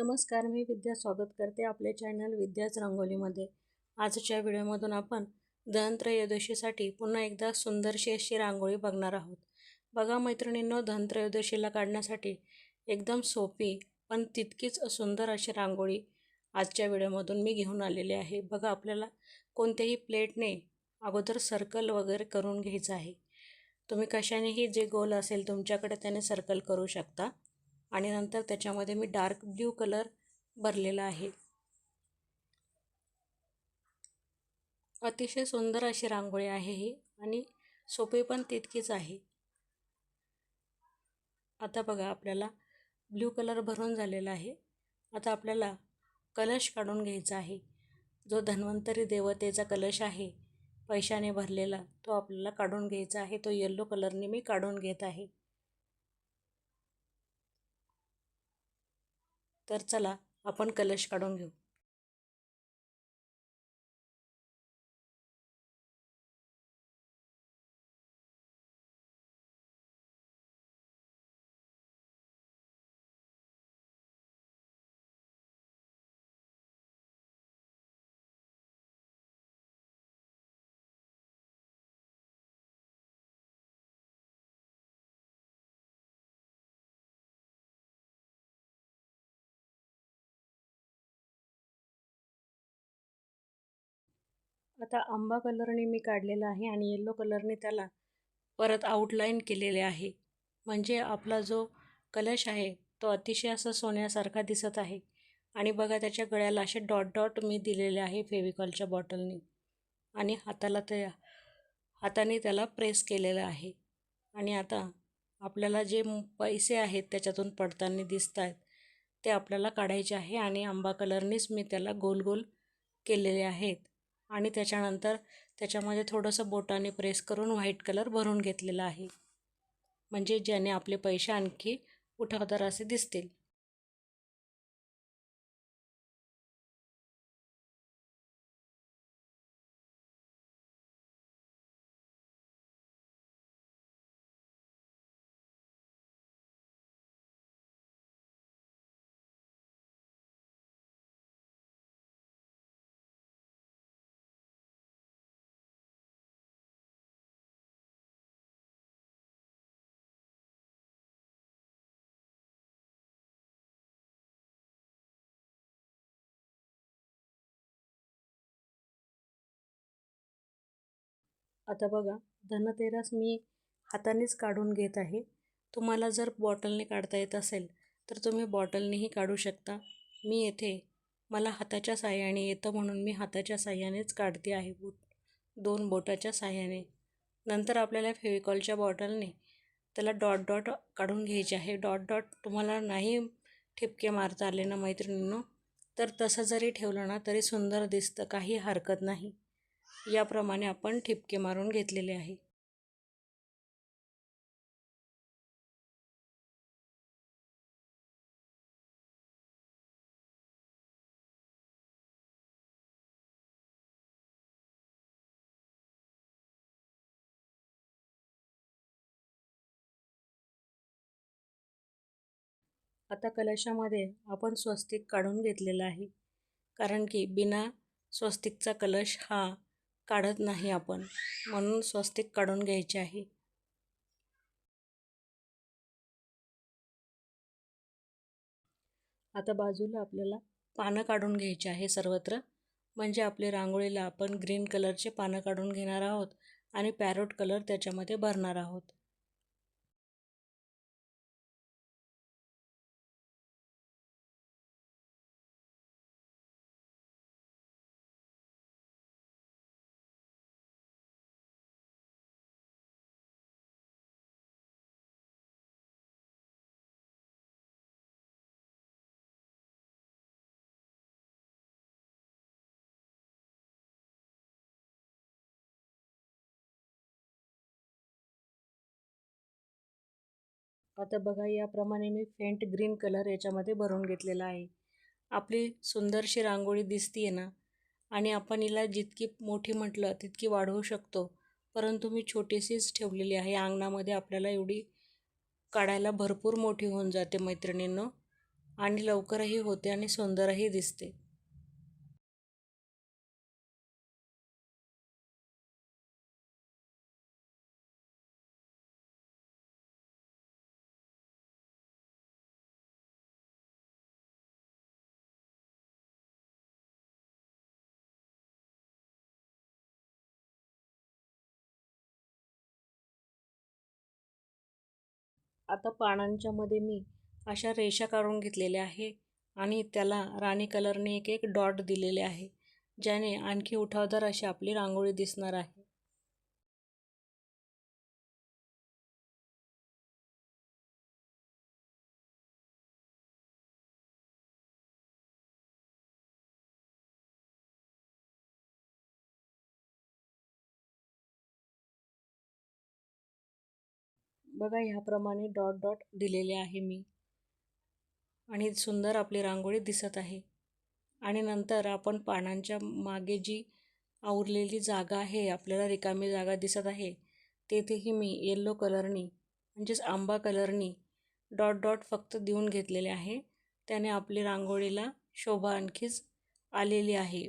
नमस्कार, मी विद्या स्वागत करते आपले चॅनल विद्याच रंगोलीमध्ये. आजच्या व्हिडिओमधून आपण धनत्रयोदशीसाठी पुन्हा एकदा सुंदरशी अशी रांगोळी बघणार आहोत. बघा मैत्रिणींनो, धनत्रयोदशीला काढण्यासाठी एकदम सोपी पण तितकीच सुंदर अशी रांगोळी आजच्या व्हिडिओमधून मी घेऊन आलेली आहे. बघा, आपल्याला कोणत्याही प्लेटने अगोदर सर्कल वगैरे करून घ्यायचं आहे. तुम्ही कशानेही जे गोल असेल तुमच्याकडे त्याने सर्कल करू शकता. आणि नंतर त्याच्यामध्ये मी डार्क ब्ल्यू कलर भरलेला आहे. अतिशय सुंदर अशी रांगोळी आहे ही आणि सोपी पण तितकीच आहे. आता बघा, आपल्याला ब्ल्यू कलर भरून झालेला आहे. आता आपल्याला कलश काढून घ्यायचा आहे. जो धन्वंतरी देवतेचा कलश आहे पैशाने भरलेला, तो आपल्याला काढून घ्यायचा आहे. तो येलो कलरने मी काढून घेत आहे. तर चला आपण कलश काढून घेऊ. आता आंबा कलरने मी काढलेला आहे आणि येलो कलरने त्याला परत आउटलाईन केलेले आहे. म्हणजे आपला जो कलश आहे तो अतिशय असं सोन्यासारखा दिसत आहे. आणि बघा, त्याच्या गळ्याला असे डॉट डॉट मी दिलेले आहे फेविकॉलच्या बॉटलने. आणि हाताने त्याला प्रेस केलेलं आहे. आणि आता आपल्याला जे पैसे आहेत त्याच्यातून पडताना दिसत आहेत ते आपल्याला काढायचे आहे. आणि आंबा कलरनेच मी त्याला गोल गोल केलेले आहेत. आणि त्याच्यानंतर त्याच्यामध्ये थोडंसं बोटाने प्रेस करून व्हाईट कलर भरून घेतलेला आहे. म्हणजे ज्याने आपले पैसे आणखी उठावदार असे दिसतील. आता बघा, धनतेरस मी हातानेच काढून घेत आहे. तुम्हाला जर बॉटलने काढता येत असेल तर तुम्ही बॉटलनेही काढू शकता. मी येथे मला हाताच्या साह्याने येतं म्हणून मी हाताच्या साह्यानेच काढते आहे, दोन बोटाच्या साह्याने. नंतर आपल्याला फेविकॉलच्या बॉटलने त्याला डॉट डॉट काढून घ्यायचे आहे. डॉट डॉट तुम्हाला नाही ठिपके मारता आले ना मैत्रिणींनो, तर तसं जरी ठेवलं ना तरी सुंदर दिसतं, काही हरकत नाही. याप्रमाणे आपण ठिपके मारून घेतलेले आहे. आता कलशामध्ये आपण स्वस्तिक काढून घेतलेला आहे. कारण की बिना स्वस्तिकचा कलश हा काढत नाही आपण, म्हणून स्वस्तिक काढून घ्यायचे आहे. आता बाजूला आपल्याला पानं काढून घ्यायची आहे सर्वत्र. म्हणजे आपल्या रांगोळीला आपण ग्रीन कलरचे पानं काढून घेणार आहोत आणि पॅरोट कलर त्याच्यामध्ये भरणार आहोत. आता बघा, याप्रमाणे मी फेंट ग्रीन कलर याच्यामध्ये भरून घेतलेला आहे. आपली सुंदरशी रांगोळी दिसतीये ना. आणि आपण हिला जितकी मोठी म्हटलं तितकी वाढवू शकतो, परंतु मी छोटीशीच ठेवलेली आहे. अंगणामध्ये आपल्याला एवढी काढायला भरपूर मोठी होऊन जाते मैत्रिणींनो. आणि लवकरही होते आणि सुंदरही दिसते. आता पानांच्या मध्ये मी अशा रेषा काढून घेतलेल्या आहे आणि त्याला राणी कलरने एक एक डॉट दिलेले आहे, ज्याने आणखी उठावदार अशी आपली रांगोळी दिसणार आहे. बघा, ह्याप्रमाणे डॉट डॉट दिलेले आहे मी आणि सुंदर आपली रांगोळी दिसत आहे. आणि नंतर आपण पानांच्या मागे जी आवरलेली जागा आहे, आपल्याला रिकामी जागा दिसत आहे, तेथेही मी येलो कलरनी म्हणजेच आंबा कलरनी डॉट डॉट फक्त देऊन घेतलेले आहे. त्याने आपली रांगोळीला शोभा आणखीच आलेली आहे.